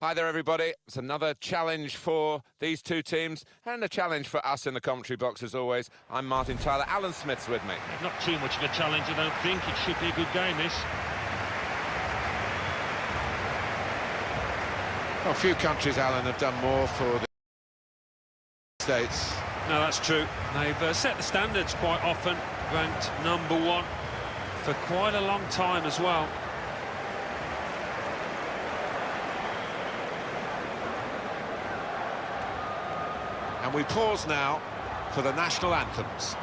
Hi there, everybody. It's another challenge for these two teams and a challenge for us in the commentary box, as always. I'm Martin Tyler. Alan Smith's with me. Not too much of a challenge, I don't think. It should be a good game, this. Well, a few countries, Alan, have done more for the States. No, that's true. They've set the standards quite often, ranked #1 for quite a long time as well. And we pause now for the national anthems.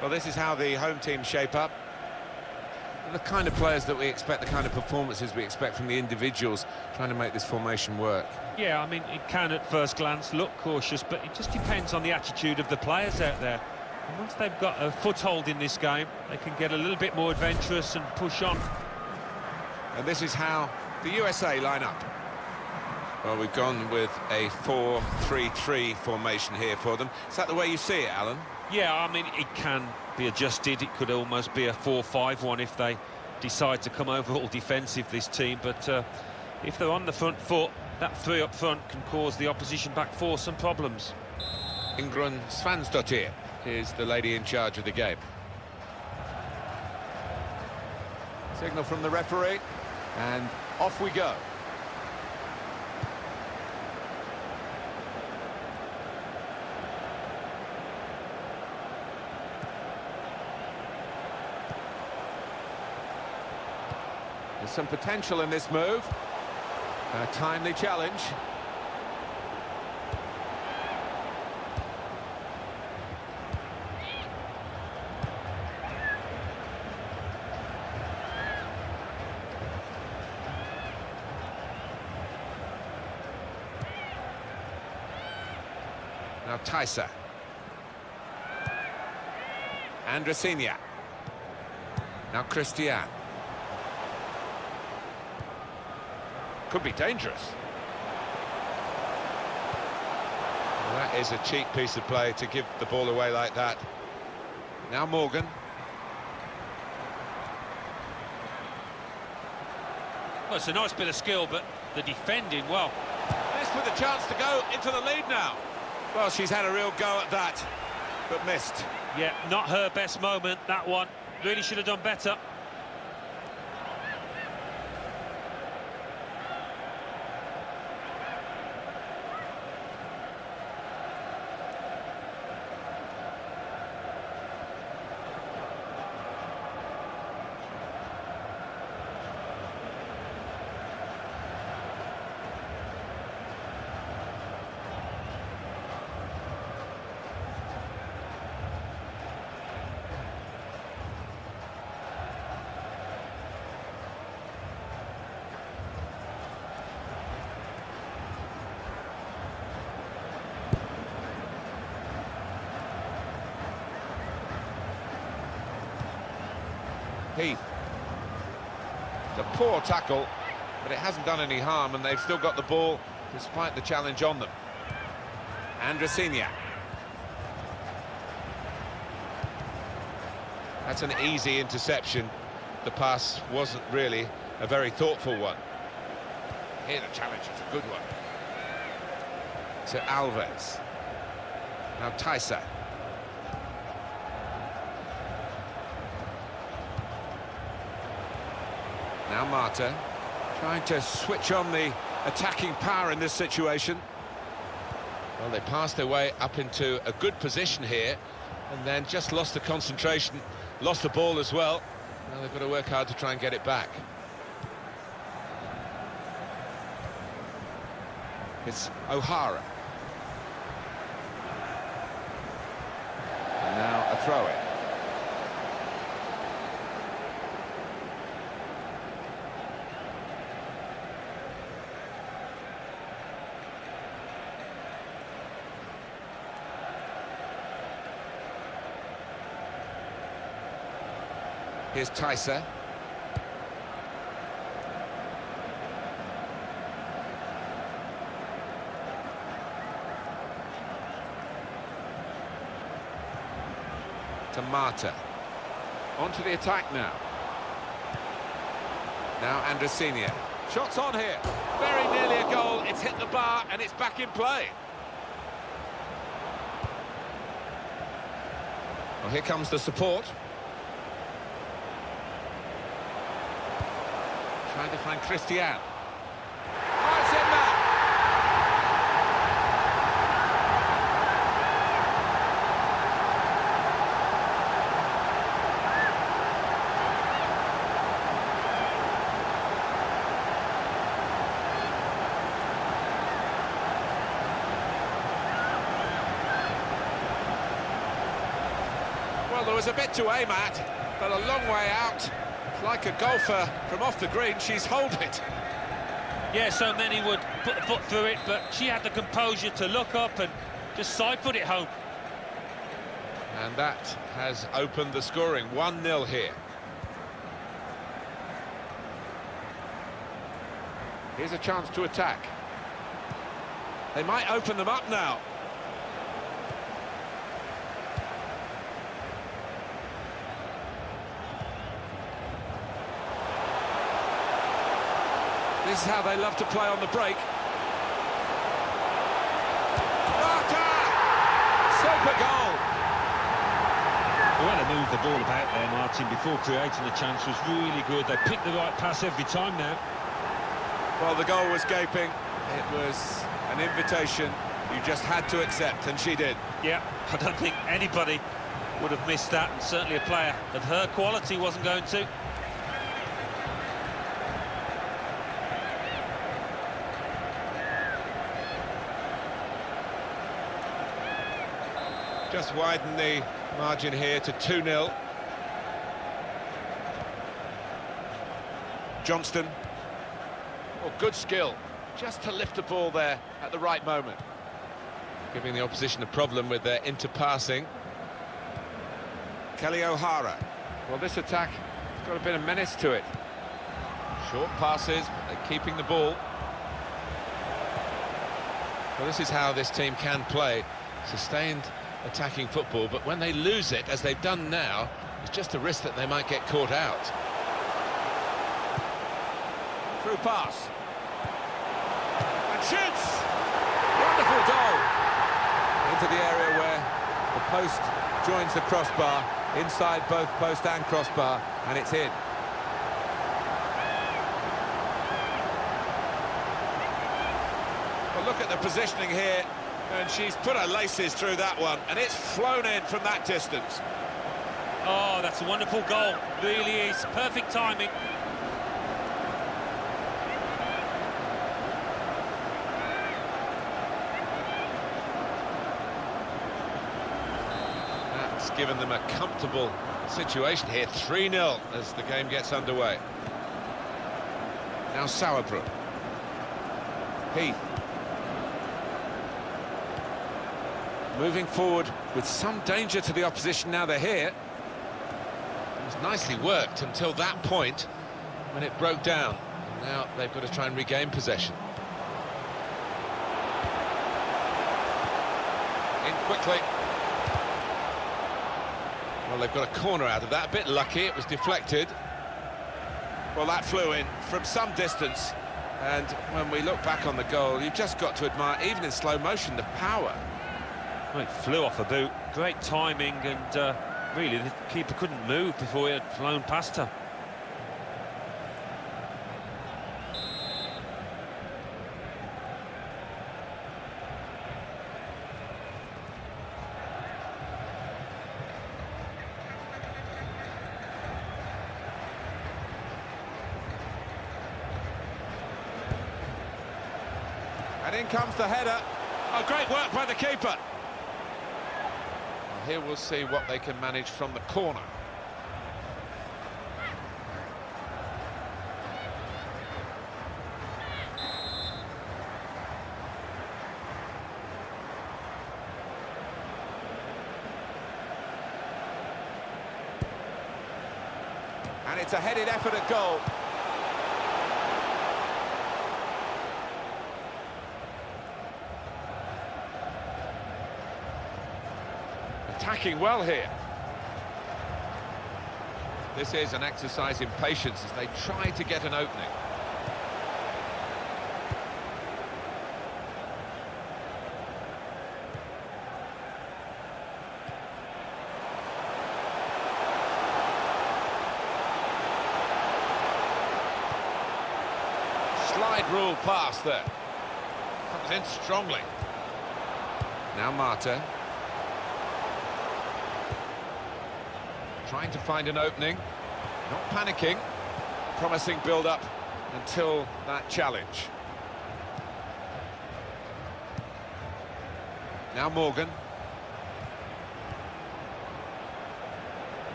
Well, this is how the home team shape up. The kind of players that we expect, the kind of performances we expect from the individuals trying to make this formation work. Yeah, I mean, it can at first glance look cautious, but it just depends on the attitude of the players out there. And once they've got a foothold in this game, they can get a little bit more adventurous and push on. And this is how the USA line up. Well, we've gone with a 4-3-3 formation here for them. Is that the way you see it, Alan? Yeah, I mean, it can be adjusted. It could almost be a 4-5-1 if they decide to come over all defensive, this team. But if they're on the front foot, that three up front can cause the opposition back four some problems. Ingrun Svansdottir is the lady in charge of the game. Signal from the referee, and off we go. There's some potential in this move. A timely challenge. Now Tyser. Andresinia. Now Christian. Could be dangerous. Well, that is a cheap piece of play to give the ball away like that. Now Morgan. Well, it's a nice bit of skill, but the defending, well... This with a chance to go into the lead now. Well, she's had a real go at that, but missed. Yeah, not her best moment, that one. Really should have done better. Heath. It's a poor tackle, but it hasn't done any harm, and they've still got the ball despite the challenge on them. Andresinia. That's an easy interception. The pass wasn't really a very thoughtful one. Here the challenge is a good one. To Alves. Now Now Marta, trying to switch on the attacking power in this situation. Well, they passed their way up into a good position here, and then just lost the concentration, lost the ball as well. Now they've got to work hard to try and get it back. It's O'Hara. And now a throw-in. Here's Tyser. To Marta. Onto the attack now. Now Andresinia. Shots on here. Very nearly a goal. It's hit the bar and it's back in play. Well, here comes the support. Trying to find Christian. Oh, it's in there! Well, there was a bit to aim at, but a long way out. Like a golfer from off the green, she's holed it. Yeah, so many would put the foot through it, but she had the composure to look up and just side-foot it home. And that has opened the scoring. 1-0 here. Here's a chance to attack. They might open them up now. This is how they love to play on the break. Marta! Super goal! The way they moved the ball about there, Martin, before creating the chance was really good. They picked the right pass every time now. Well, the goal was gaping. It was an invitation you just had to accept, and she did. Yeah, I don't think anybody would have missed that, and certainly a player of her quality wasn't going to. Just widen the margin here to 2-0. Johnston. Oh, good skill. Just to lift the ball there at the right moment. Giving the opposition a problem with their interpassing. Kelly O'Hara. Well, this attack has got a bit of menace to it. Short passes, but they're keeping the ball. Well, this is how this team can play. Sustained attacking football, but when they lose it, as they've done now, it's just a risk that they might get caught out. Through pass. And shoots! Wonderful goal! Into the area where the post joins the crossbar, inside both post and crossbar, and it's in. Well, look at the positioning here. And she's put her laces through that one, and it's flown in from that distance. Oh, that's a wonderful goal. Really is. Perfect timing. That's given them a comfortable situation here. 3-0 as the game gets underway. Now Sauerbruch. Heath. Moving forward with some danger to the opposition now they're here. It was nicely worked until that point when it broke down. And now they've got to try and regain possession. In quickly. Well, they've got a corner out of that. A bit lucky, it was deflected. Well, that flew in from some distance. And when we look back on the goal, you've just got to admire, even in slow motion, the power. Well, it flew off a boot. Great timing, and really the keeper couldn't move before it had flown past her. And in comes the header. Oh, great work by the keeper. Well, here we'll see what they can manage from the corner. And it's a headed effort at goal. Attacking well here. This is an exercise in patience as they try to get an opening. Slide rule pass there. Comes in strongly. Now Marta. Trying to find an opening. Not panicking. Promising build-up until that challenge. Now Morgan.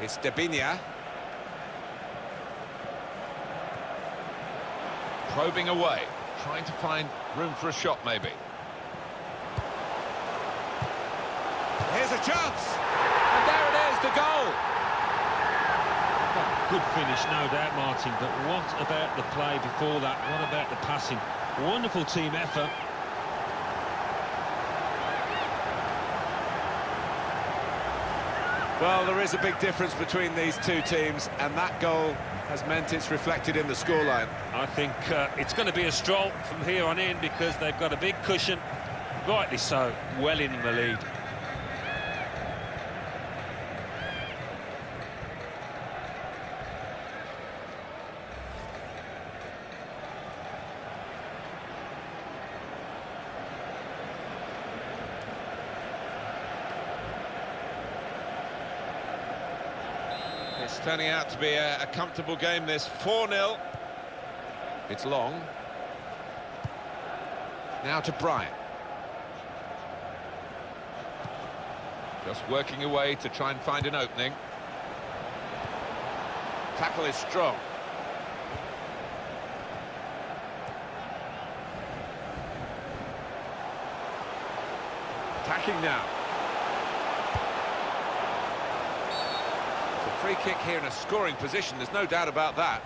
It's Debinia. Probing away, trying to find room for a shot maybe. Here's a chance! And there it is, the goal! Good finish, no doubt, Martin, but what about the play before that? What about the passing? Wonderful team effort. Well, there is a big difference between these two teams, and that goal has meant it's reflected in the scoreline. I think it's going to be a stroll from here on in because they've got a big cushion, rightly so, well in the lead. It's turning out to be a comfortable game, this 4-0. It's long. Now to Bryant. Just working away to try and find an opening. Tackle is strong. Attacking now. Free kick here in a scoring position, there's no doubt about that.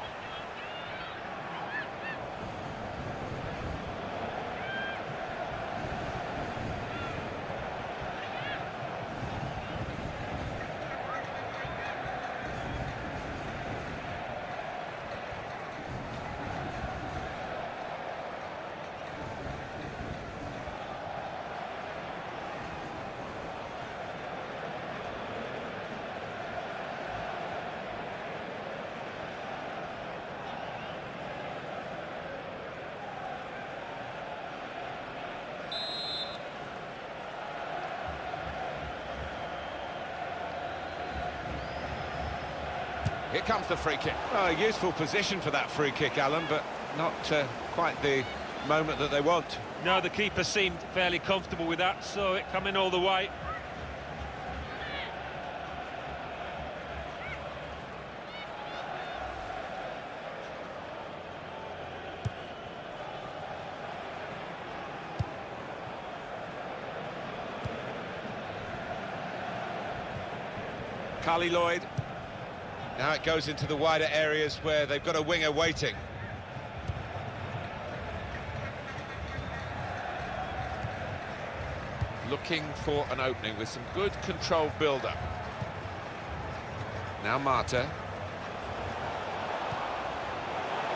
Here comes the free kick. Oh, a useful position for that free kick, Alan, but not quite the moment that they want. No, the keeper seemed fairly comfortable with that, so it coming all the way. Carly Lloyd. Now it goes into the wider areas where they've got a winger waiting. Looking for an opening with some good controlled build-up. Now Marta.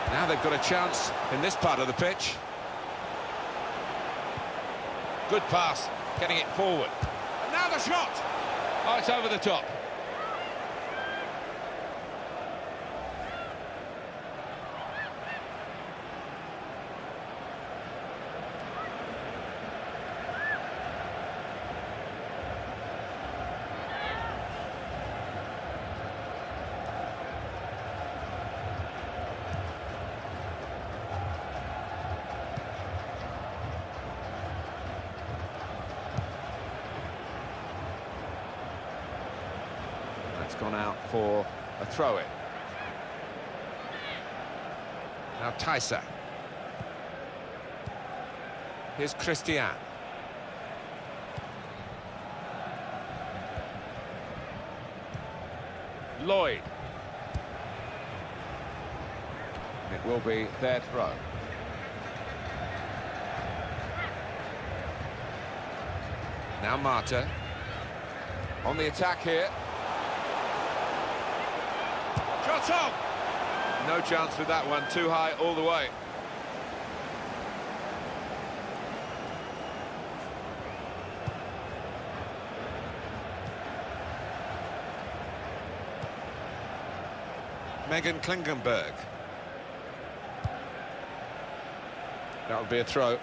Now they've got a chance in this part of the pitch. Good pass, getting it forward. And now the shot! Oh, it's over the top. It's gone out for a throw-in. Now Tyser. Here's Christian. Lloyd. It will be their throw. Now Marta. On the attack here. Shot on! No chance with that one, too high all the way. Megan Klingenberg. That would be a throw.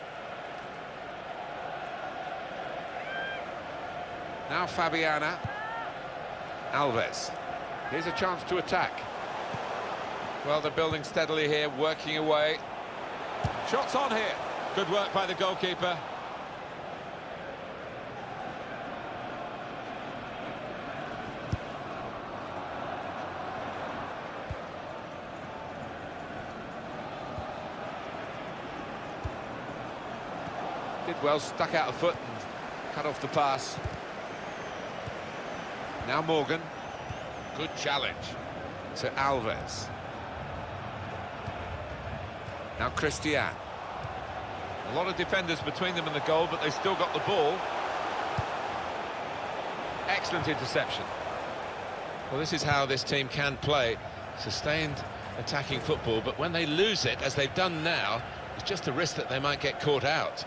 Now Fabiana. Alves. Here's a chance to attack. Well, they're building steadily here, working away. Shots on here. Good work by the goalkeeper. Did well, stuck out a foot and cut off the pass. Now Morgan. Good challenge to Alves. Now Christian. A lot of defenders between them and the goal, but they still got the ball. Excellent interception. Well, this is how this team can play. Sustained attacking football, but when they lose it, as they've done now, it's just a risk that they might get caught out.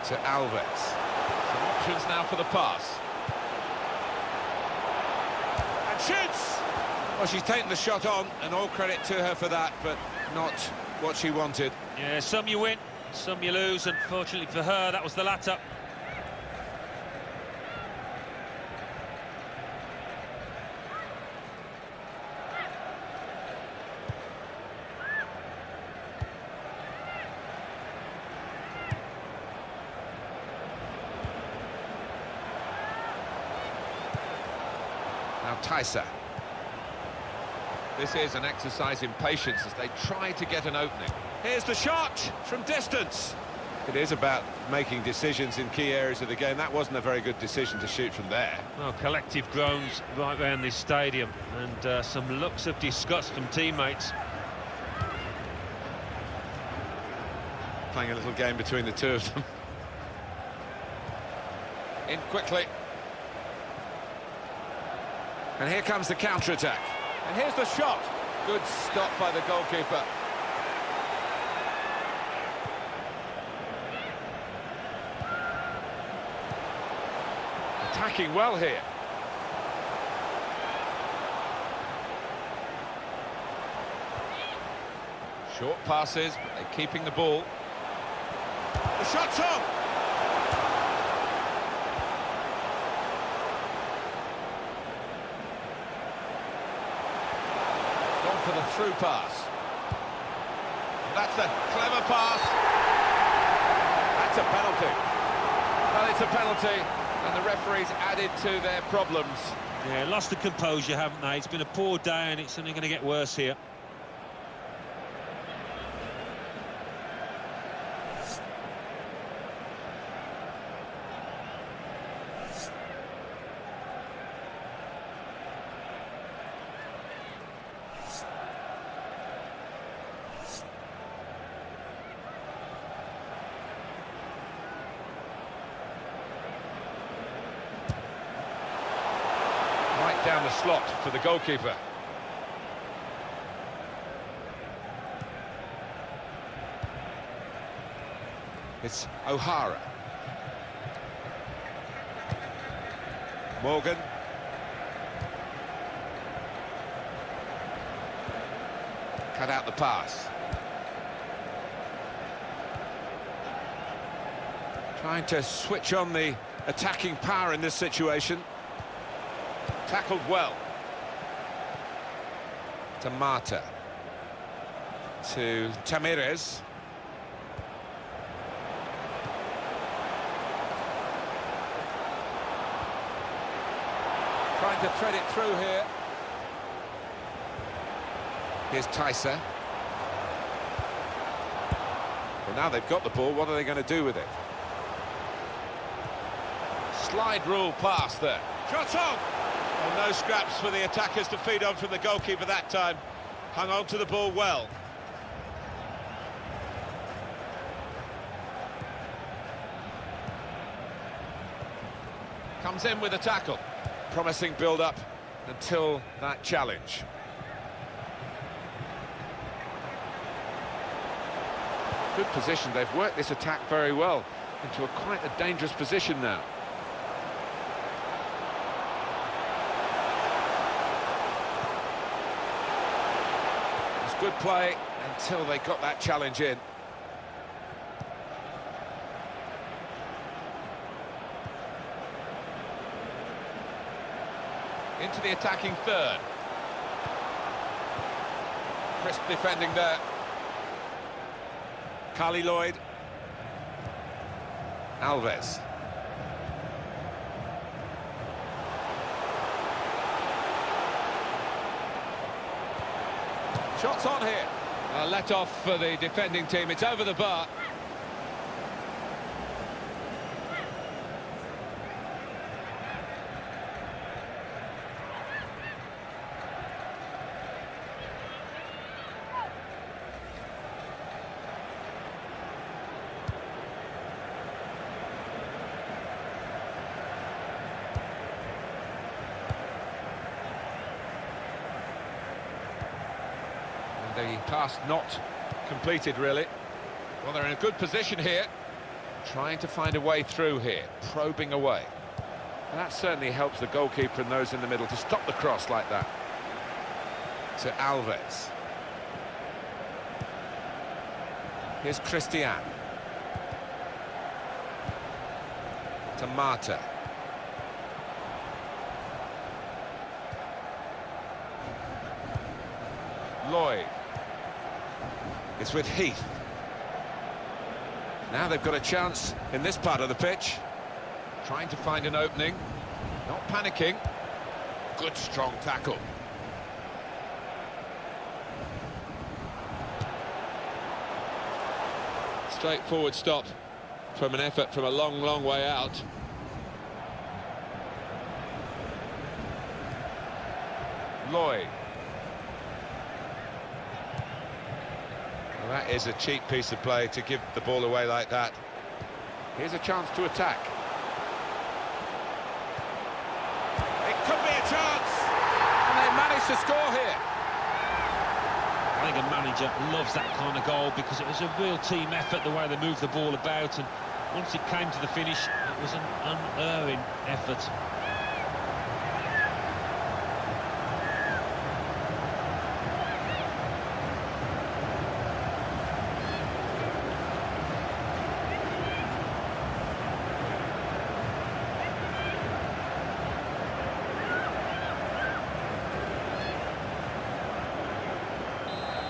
To Alves. Some options now for the pass. And shoots! Well, she's taken the shot on, and all credit to her for that, but not what she wanted. Yeah, some you win, some you lose. Unfortunately for her, that was the latter. Now Tyser. This is an exercise in patience as they try to get an opening. Here's the shot from distance. It is about making decisions in key areas of the game. That wasn't a very good decision to shoot from there. Well, collective groans right around this stadium, and some looks of disgust from teammates. Playing a little game between the two of them. In quickly. And here comes the counter-attack. And here's the shot. Good stop by the goalkeeper. Attacking well here. Short passes, but they're keeping the ball. The shot's on! For the through pass. That's a clever pass. That's a penalty. Well, it's a penalty, and the referee's added to their problems. Yeah, lost the composure, haven't they? It's been a poor day, and it's only going to get worse here. Right down the slot for the goalkeeper. It's O'Hara. Morgan. Cut out the pass. Trying to switch on the attacking power in this situation. Tackled well. To Marta. To Tamires. trying to thread it through here. Here's Tyser. Well, now they've got the ball, what are they going to do with it? Slide rule pass there. Shot on! Well, no scraps for the attackers to feed on from the goalkeeper that time. Hung on to the ball well. Comes in with a tackle. Promising build-up until that challenge. Good position, they've worked this attack very well into quite a dangerous position now. It's good play until they got that challenge in. Into the attacking third. Crisp defending there. Carly Lloyd. Alves. Shots on here. Let off for the defending team. It's over the bar. The pass not completed, really. Well, they're in a good position here. Trying to find a way through here, probing away. And that certainly helps the goalkeeper and those in the middle to stop the cross like that. To Alves. Here's Christian. To Marta. Lloyd. It's with Heath. Now they've got a chance in this part of the pitch. Trying to find an opening. Not panicking. Good strong tackle. Straightforward stop from an effort from a long, long way out. Lloyd. Well, that is a cheap piece of play to give the ball away like that. Here's a chance to attack. It could be a chance! And they managed to score here. I think a manager loves that kind of goal because it was a real team effort, the way they moved the ball about, and once it came to the finish, it was an unerring effort.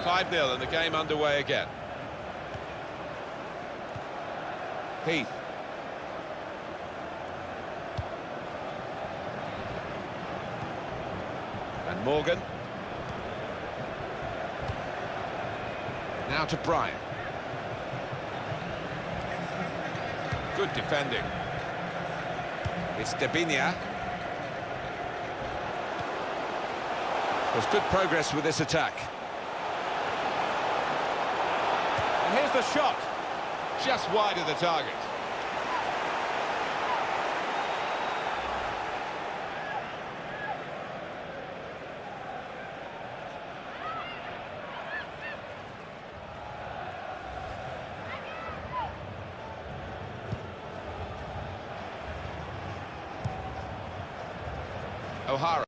5-0 and the game underway again. Heath. And Morgan. Now to Bryan. Good defending. It's Debinia. There's good progress with this attack. And here's the shot. Just wide of the target. O'Hara.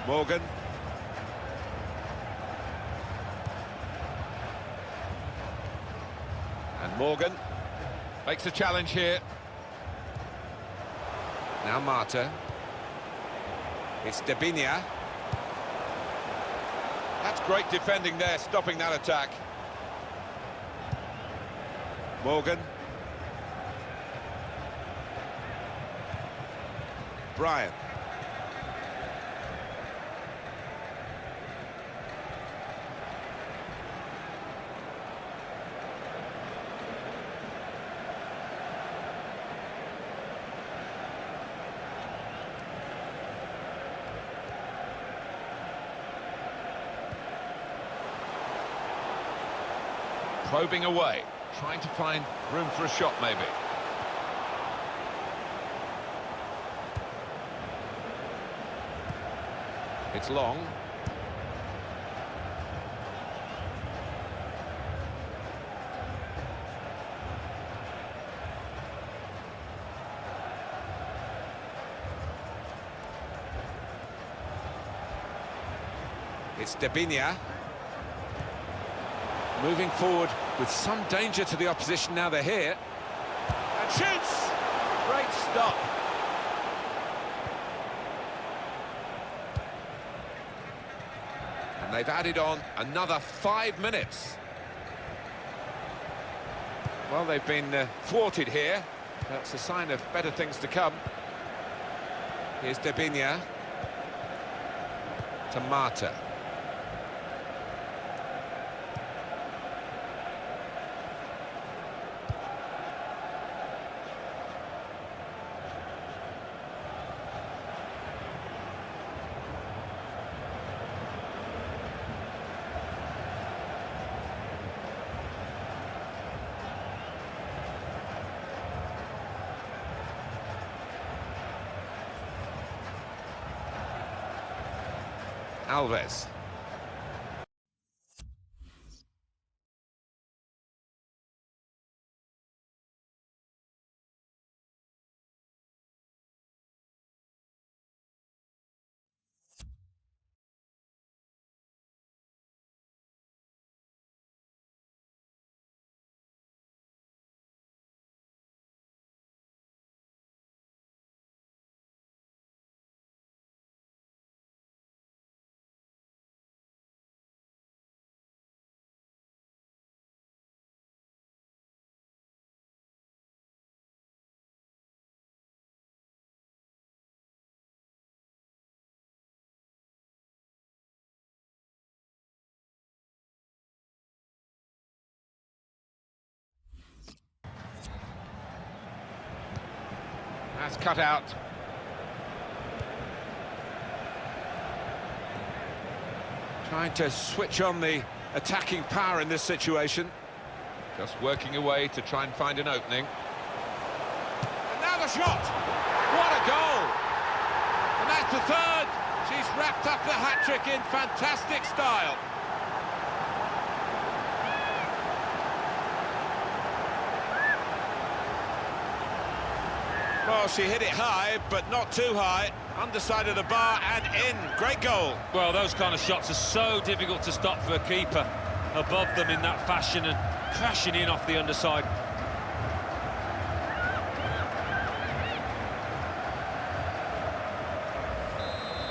Morgan. And Morgan makes a challenge here. Now Marta. It's Debinia. That's great defending there, stopping that attack. Morgan. Brian. Probing away, trying to find room for a shot maybe. It's long. It's Debinia. Moving forward with some danger to the opposition now they're here. And shoots! Great stop. And they've added on another 5 minutes. Well, they've been thwarted here. That's a sign of better things to come. Here's Debinia. To Marta. Alves. That's cut out. Trying to switch on the attacking power in this situation. Just working away to try and find an opening. And now the shot! What a goal! And that's the third! She's wrapped up the hat-trick in fantastic style. Well, she hit it high, but not too high. Underside of the bar and in. Great goal. Well, those kind of shots are so difficult to stop for a keeper. Above them in that fashion and crashing in off the underside.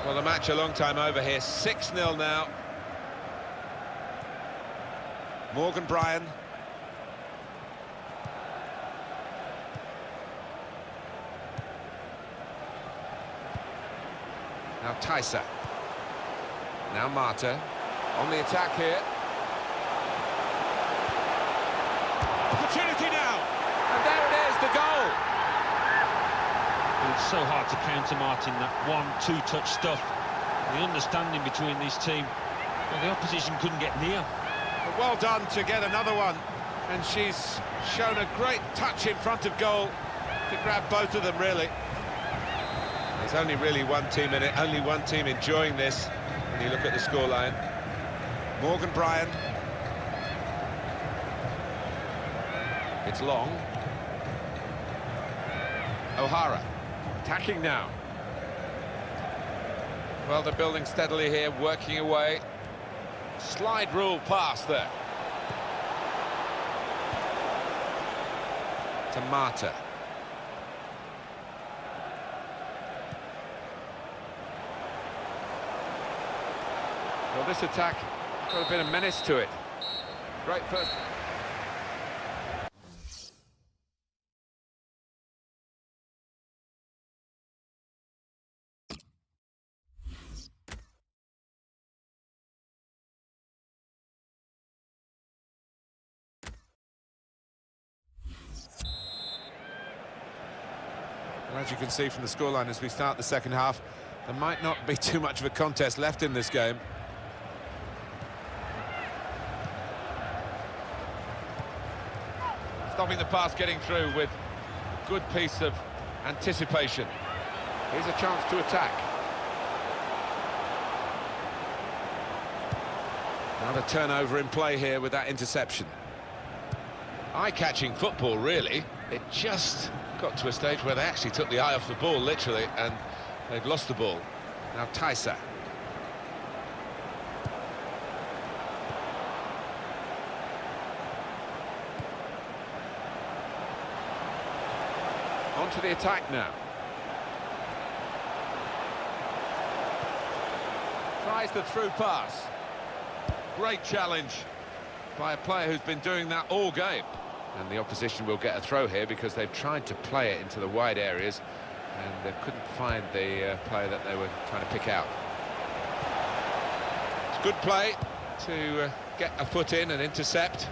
Well, the match a long time over here. 6-0 now. Morgan Bryan. Now Tyser. Now Marta. On the attack here. Opportunity now. And there it is, the goal. It's so hard to counter, Martin, that 1-2 touch stuff. The understanding between these teams. Well, the opposition couldn't get near. But well done to get another one. And she's shown a great touch in front of goal to grab both of them, really. There's only really one team in it, only one team enjoying this when you look at the scoreline. Morgan Bryan. It's long. O'Hara attacking now. Well, they're building steadily here, working away. Slide rule pass there. To Marta. Well, this attack got a bit of menace to it. Great first. Well, as you can see from the scoreline as we start the second half, there might not be too much of a contest left in this game. Stopping the pass getting through with good piece of anticipation. Here's a chance to attack. Another turnover in play here with that interception. Eye-catching football, really. It just got to a stage where they actually took the eye off the ball, literally, and they've lost the ball. Now Tyser. On to the attack now. Tries the through pass. Great challenge by a player who's been doing that all game. And the opposition will get a throw here because they've tried to play it into the wide areas and they couldn't find the player that they were trying to pick out. It's good play to get a foot in and intercept.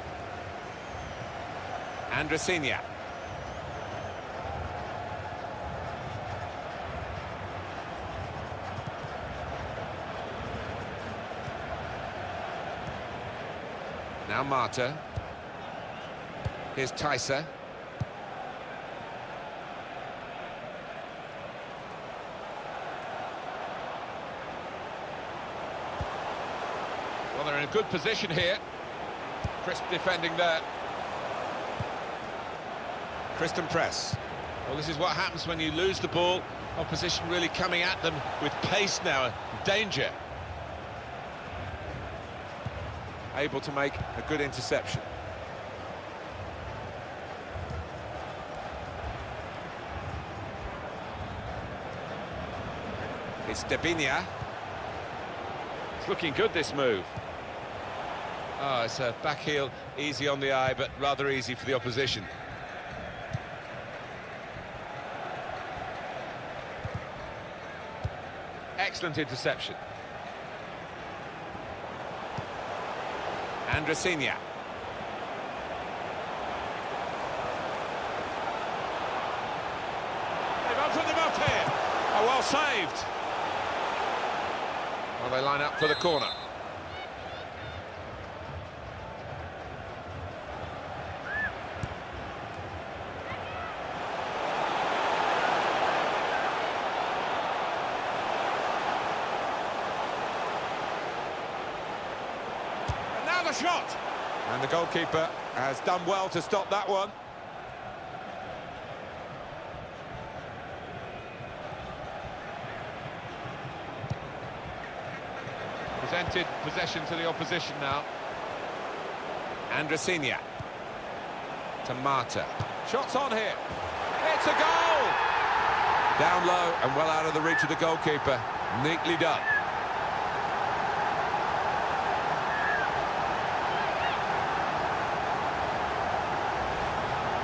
Andresinia. Now Marta. Here's Tyser. Well, they're in a good position here. Crisp defending there. Kristen press. Well, this is what happens when you lose the ball. Opposition really coming at them with pace now. Danger. Able to make a good interception. It's Debinia. It's looking good, this move. Oh, it's a back heel, easy on the eye, but rather easy for the opposition. Excellent interception. Andresinia. They've opened them up here. Oh, well saved. Well, they line up for the corner. And now the shot. And the goalkeeper has done well to stop that one. Presented possession to the opposition now. Andresinia. To Marta. Shots on here. It's a goal! Down low and well out of the reach of the goalkeeper. Neatly done.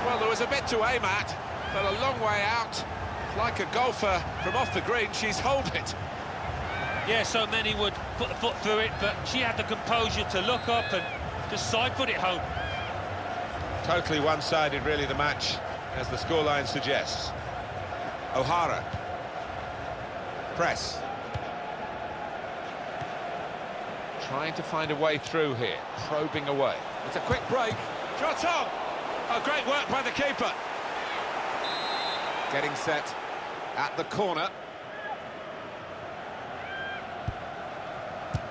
Well, there was a bit to aim at, but a long way out. Like a golfer from off the green, she's holed it. Yeah, so many would put the foot through it, but she had the composure to look up and just side-foot it home. Totally one-sided, really, the match, as the scoreline suggests. O'Hara. Press. Trying to find a way through here, probing away. It's a quick break. Shot on! Oh, great work by the keeper. Getting set at the corner.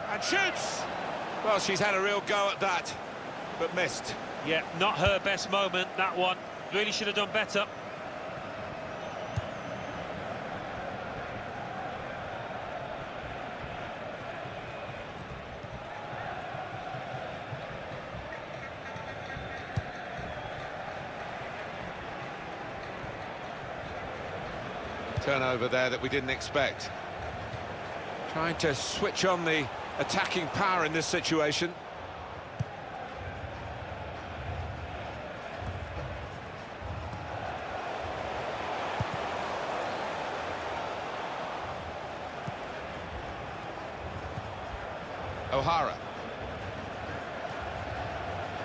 And shoots! Well, she's had a real go at that, but missed. Yeah, not her best moment, that one. Really should have done better. Turnover there that we didn't expect. Trying to switch on the attacking power in this situation.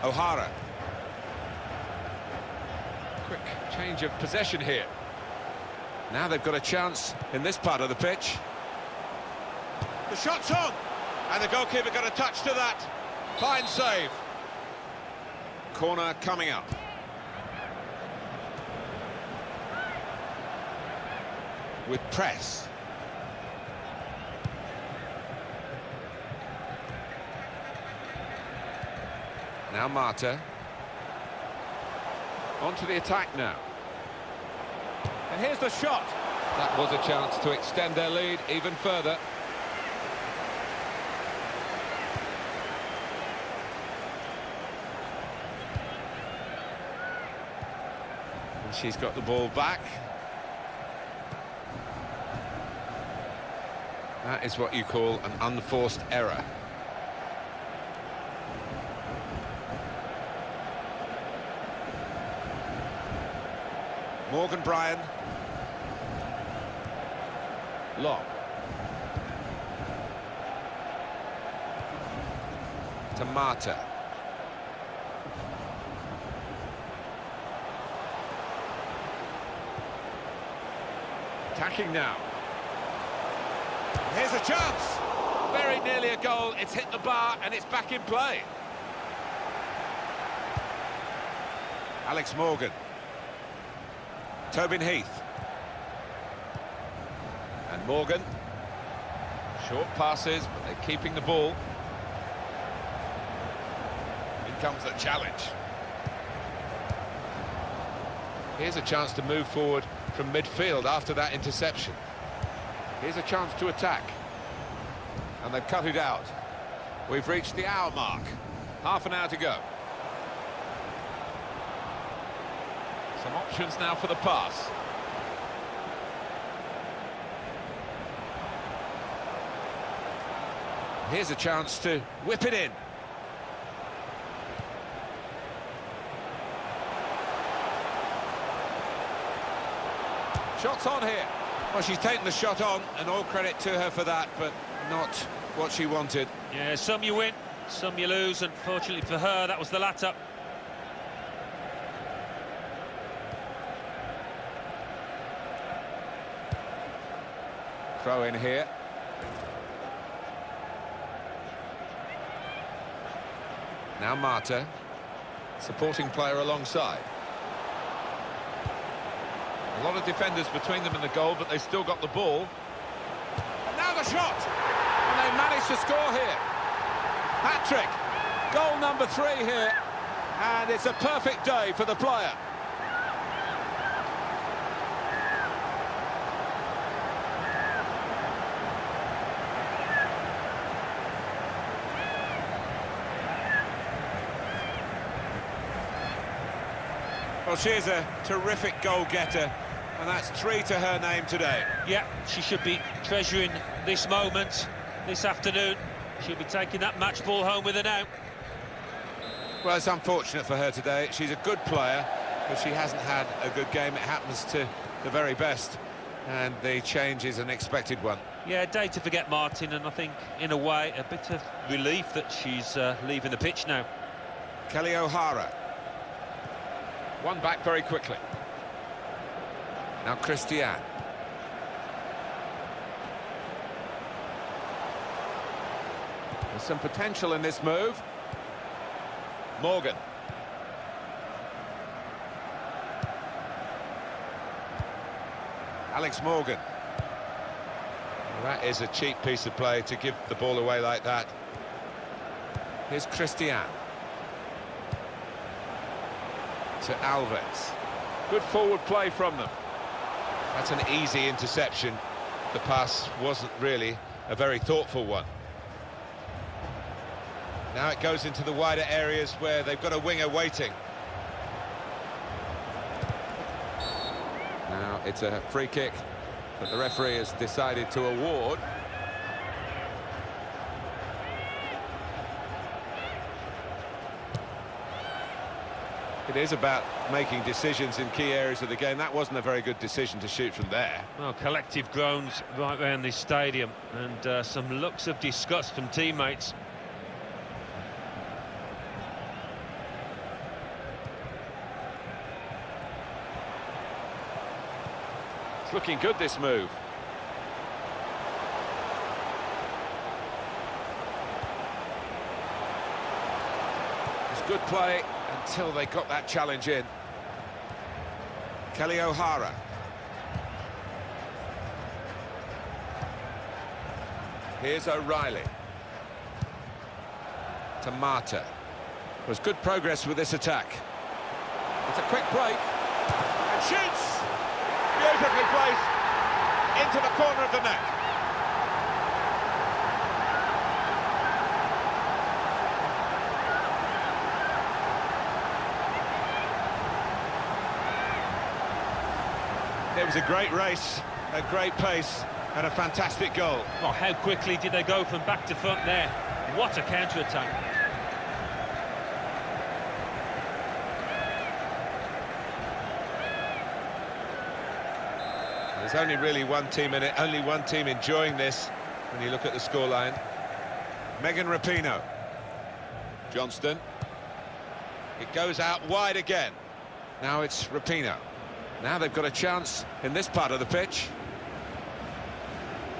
O'Hara. Quick change of possession here. Now they've got a chance in this part of the pitch. The shot's on! And the goalkeeper got a touch to that. Fine save. Corner coming up. With press. Now Marta. On to the attack now. And here's the shot. That was a chance to extend their lead even further. And she's got the ball back. That is what you call an unforced error. Morgan Bryan. Long. To Marta. Attacking now. Here's a chance. Very nearly a goal. It's hit the bar and it's back in play. Alex Morgan. Tobin Heath. And Morgan. Short passes, but they're keeping the ball. Here comes the challenge. Here's a chance to move forward from midfield after that interception. Here's a chance to attack. And they've cut it out. We've reached the hour mark. Half an hour to go. Some options now for the pass. Here's a chance to whip it in. Shots on here. Well, she's taken the shot on, and all credit to her for that, but not what she wanted. Yeah, some you win, some you lose. Unfortunately for her, that was the latter. Throw in here. Now Marta, supporting player alongside. A lot of defenders between them and the goal, but they still got the ball. And now the shot! And they managed to score here. Hat-trick. Goal number 3 here. And it's a perfect day for the player. Well, she is a terrific goal-getter, and that's 3 to her name today. Yeah, she should be treasuring this moment this afternoon. She'll be taking that match ball home with her now. Well, it's unfortunate for her today. She's a good player, but she hasn't had a good game. It happens to the very best, and the change is an expected one. Yeah, day to forget Martin, and I think, in a way, a bit of relief that she's leaving the pitch now. Kelly O'Hara. One back very quickly. Now Christian. There's some potential in this move. Morgan. Alex Morgan. Well, that is a cheap piece of play to give the ball away like that. Here's Christian. To Alves. Good forward play from them. That's an easy interception. The pass wasn't really a very thoughtful one. Now it goes into the wider areas where they've got a winger waiting. Now it's a free kick But the referee has decided to award. It is about making decisions in key areas of the game. That wasn't a very good decision to shoot from there. Well, collective groans right around this stadium, and some looks of disgust from teammates. It's looking good, this move. It's good play until they got that challenge in. Kelly O'Hara. Here's O'Reilly. To Mata. There's good progress with this attack. It's a quick break. And shoots! Beautifully placed into the corner of the net. It was a great race, a great pace, and a fantastic goal. Well, how quickly did they go from back to front there? What a counter-attack. There's only really one team in it, only one team enjoying this when you look at the scoreline. Megan Rapinoe. Johnston. It goes out wide again. Now it's Rapinoe. Now they've got a chance in this part of the pitch.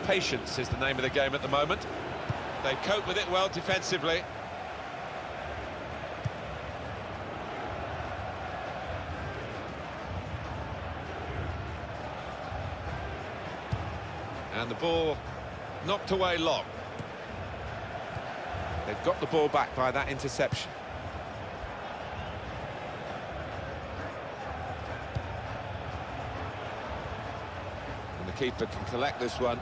Patience is the name of the game at the moment. They cope with it well defensively. And the ball knocked away long. They've got the ball back by that interception. And the keeper can collect this one.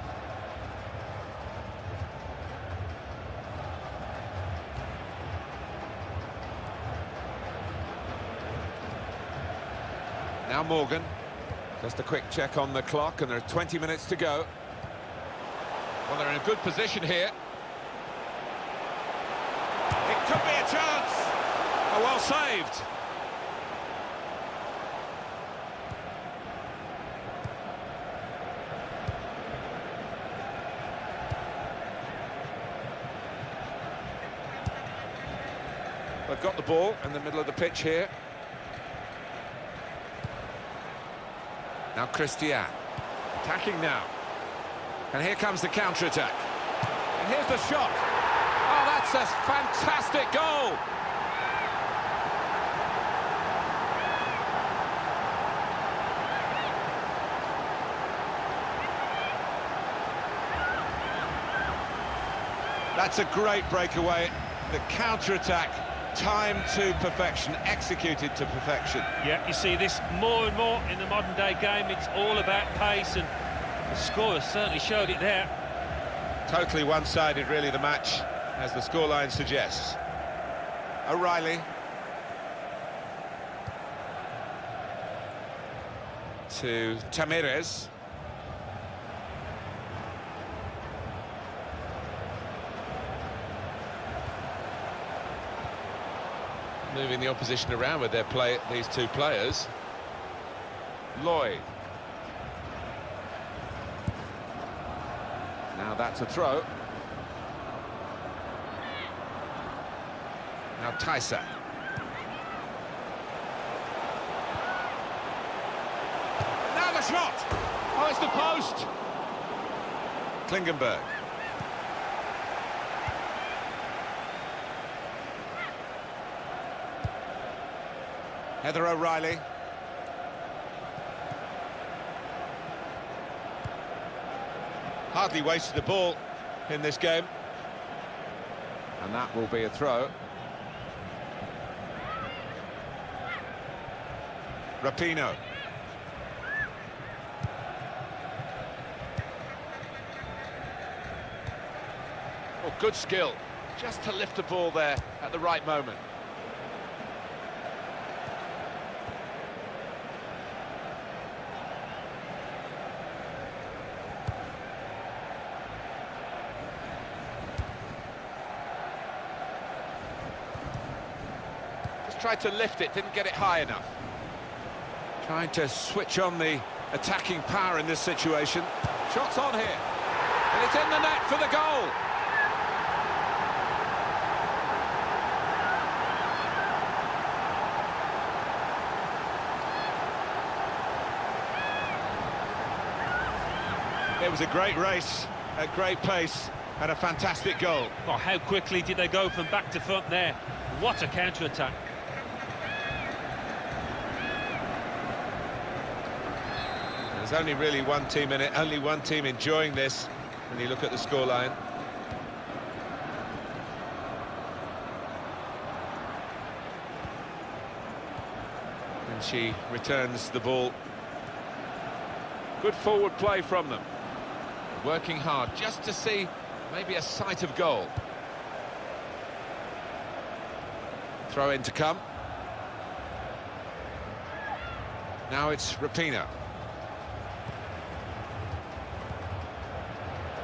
Now Morgan. Just a quick check on the clock, and there are 20 minutes to go. Well, they're in a good position here. It could be a chance. Oh, well saved. They've got the ball in the middle of the pitch here. Now Christian, attacking now. And here comes the counter-attack. And here's the shot. Oh, that's a fantastic goal! That's a great breakaway. The counter-attack, timed to perfection, executed to perfection. Yeah, you see this more and more in the modern-day game. It's all about pace, and the scorer certainly showed it there. Totally one-sided, really, the match, as the scoreline suggests. O'Reilly. To Tamires. Moving the opposition around with their play, these two players. Lloyd. Now that's a throw. Now Tyser. Now the shot! Oh, it's the post! Klingenberg. Heather O'Reilly. Hardly wasted the ball in this game. And that will be a throw. Rapinoe. Oh, good skill. Just to lift the ball there at the right moment. Just tried to lift it, didn't get it high enough. Trying to switch on the attacking power in this situation. Shots on here. And it's in the net for the goal. It was a great race, at great pace, and a fantastic goal. Oh, how quickly did they go from back to front there? What a counter-attack. There's only really one team in it, only one team enjoying this when you look at the scoreline. And she returns the ball. Good forward play from them. Working hard just to see maybe a sight of goal. Throw in to come. Now it's Rapinoe.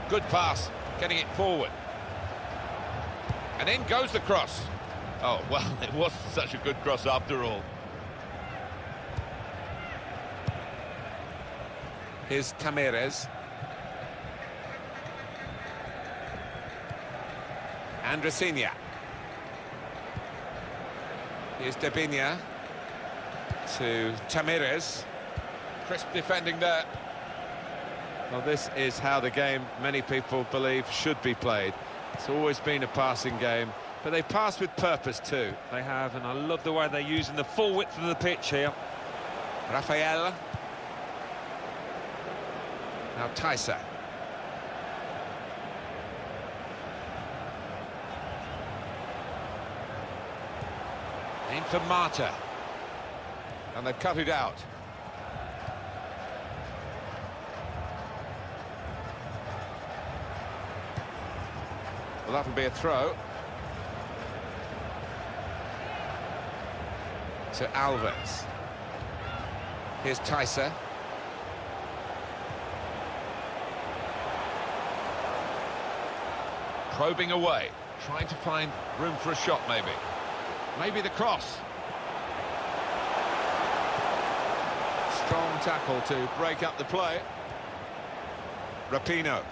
Good pass, getting it forward. And in goes the cross. Oh, well, it wasn't such a good cross after all. Here's Tamirez. Andresinia. Here's Debinia to Tamirez. Crisp defending there. Well, this is how the game, many people believe, should be played. It's always been a passing game, but they pass with purpose too. They have, and I love the way they're using the full width of the pitch here. Rafael. Now Tyser. In for Marta. And they've cut it out. Well, that'll be a throw. To Alves. Here's Tyser. Probing away, trying to find room for a shot maybe. Maybe the cross. Strong tackle to break up the play. Rapinoe.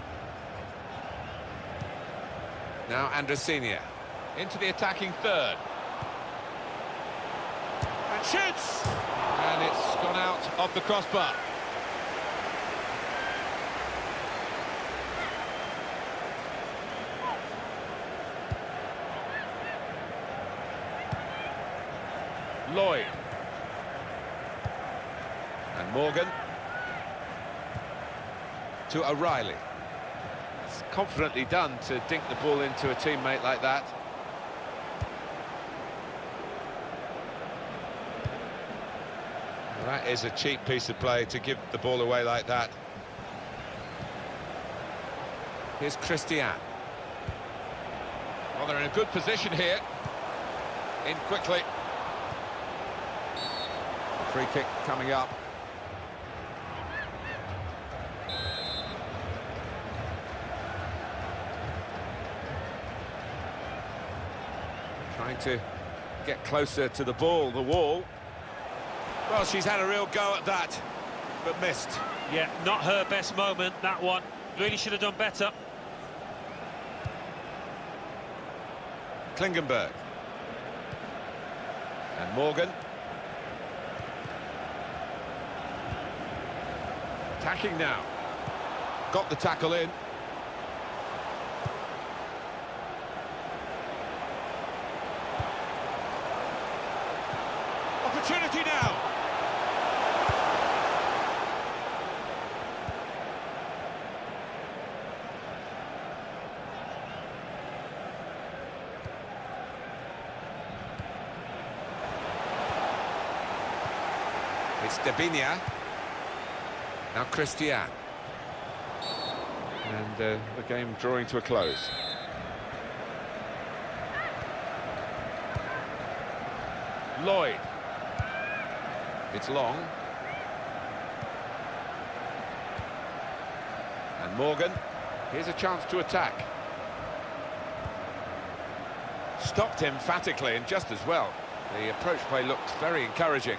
Now Andresinia. Into the attacking third. And shoots! And it's gone out of the crossbar. Lloyd. And Morgan. To O'Reilly. It's confidently done to dink the ball into a teammate like that. Well, that is a cheap piece of play to give the ball away like that. Here's Christian. Well, they're in a good position here. In quickly. Free kick coming up. Trying to get closer to the ball, the wall. Well, she's had a real go at that, but missed. Yeah, not her best moment, that one. Really should have done better. Klingenberg. And Morgan. Attacking now. Got the tackle in. Opportunity now. It's Debinia. Now Christian. And the game drawing to a close. Lloyd. It's long. And Morgan. Here's a chance to attack. Stopped emphatically and just as well. The approach play looked very encouraging.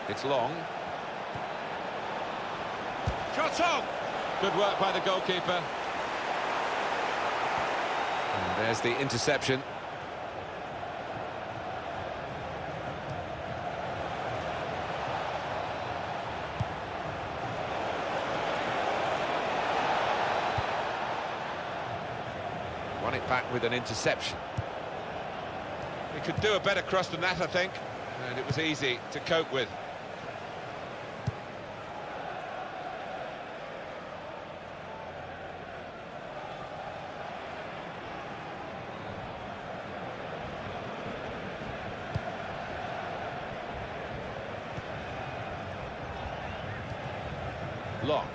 It's long. Shot on! Good work by the goalkeeper. And there's the interception. Won it back with an interception. He could do a better cross than that, I think, and it was easy to cope with. Long.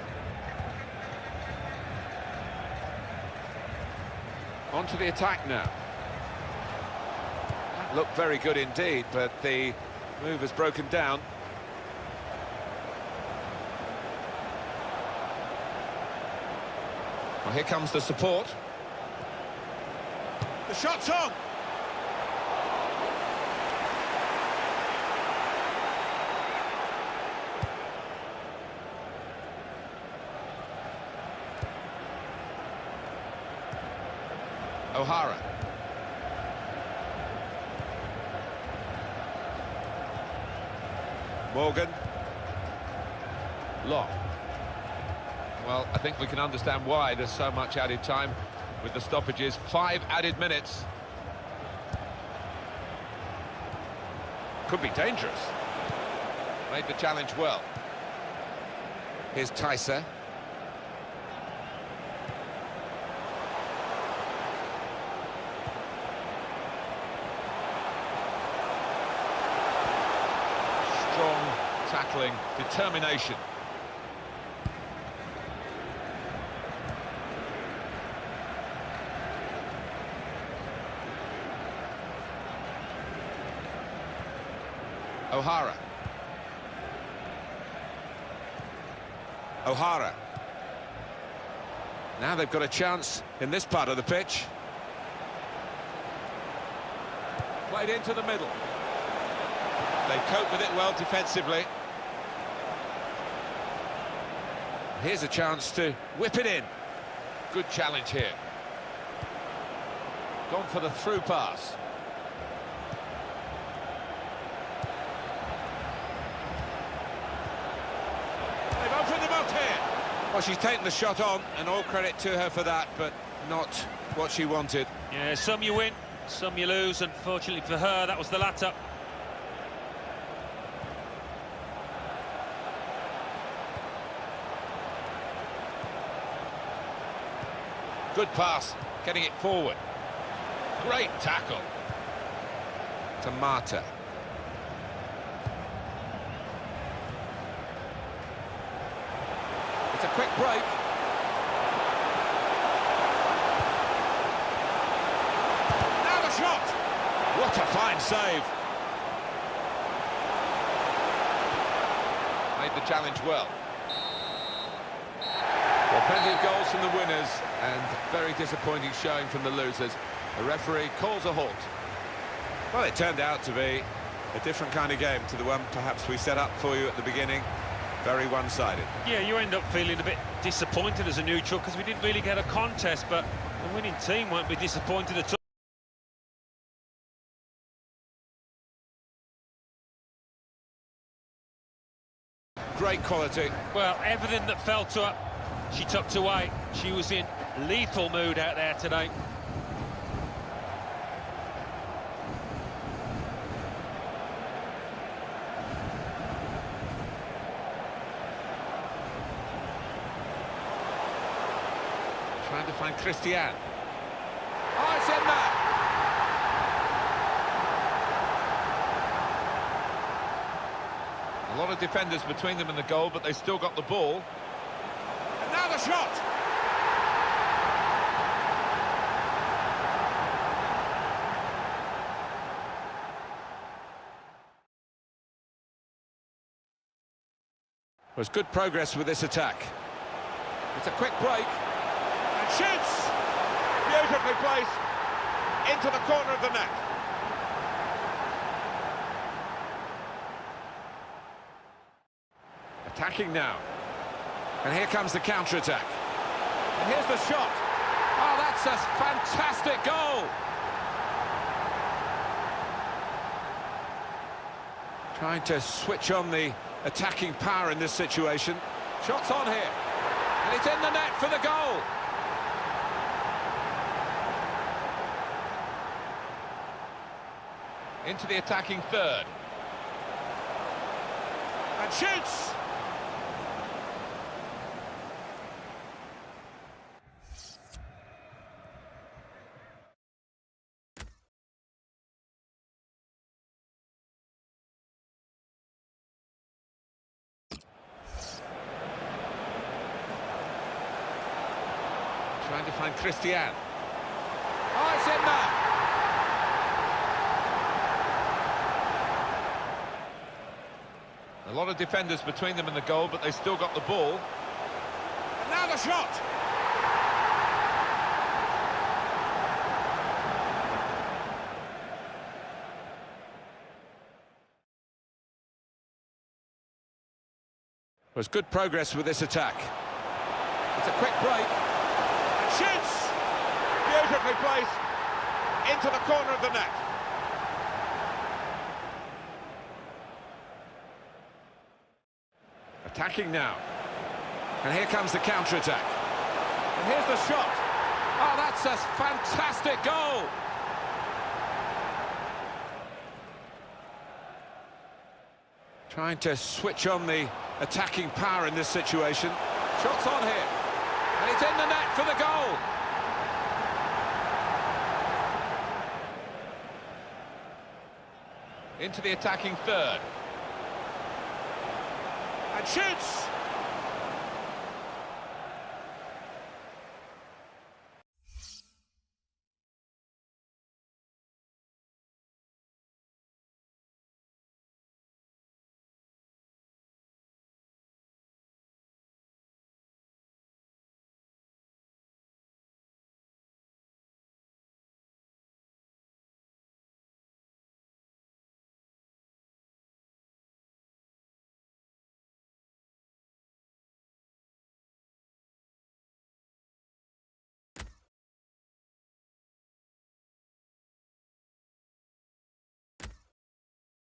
On to the attack now. That looked very good indeed, but the move has broken down. Well, here comes the support. The shot's on! O'Hara. Morgan. Long. Well, I think we can understand why there's so much added time with the stoppages. 5 added minutes. Could be dangerous. Made the challenge well. Here's Tyser. Strong tackling, determination. O'Hara. O'Hara. Now they've got a chance in this part of the pitch. Played into the middle. They cope with it well defensively. Here's a chance to whip it in. Good challenge here. Gone for the through pass. They've opened them up here. Well, she's taken the shot on, and all credit to her for that, but not what she wanted. Yeah, some you win, some you lose. Unfortunately for her, that was the latter. Good pass, getting it forward. Great tackle. To Marta. It's a quick break. Now the shot! What a fine save. Made the challenge well. Well, plenty of goals from the winners and very disappointing showing from the losers. The referee calls a halt. Well, it turned out to be a different kind of game to the one perhaps we set up for you at the beginning. Very one-sided. Yeah, you end up feeling a bit disappointed as a neutral because we didn't really get a contest, but the winning team won't be disappointed at all. Great quality. Well, everything that fell to her, she tucked away. She was in lethal mood out there today. Trying to find Christian. Oh, it's in there! A lot of defenders between them and the goal, but they still got the ball. And now the shot! There's good progress with this attack. It's a quick break. And shoots! Beautifully placed into the corner of the net. Attacking now. And here comes the counter-attack. And here's the shot. Oh, that's a fantastic goal! Trying to switch on the attacking power in this situation. Shots on here. And it's in the net for the goal. Into the attacking third. And shoots! Trying to find Christian. Oh, it's in there! A lot of defenders between them and the goal, but they still got the ball. And now the shot! There's good progress with this attack. It's a quick break. And shoots! Beautifully placed into the corner of the net. Attacking now. And here comes the counter-attack. And here's the shot. Oh, that's a fantastic goal! Trying to switch on the attacking power in this situation. Shots on here. And it's in the net for the goal! Into the attacking third. And shoots!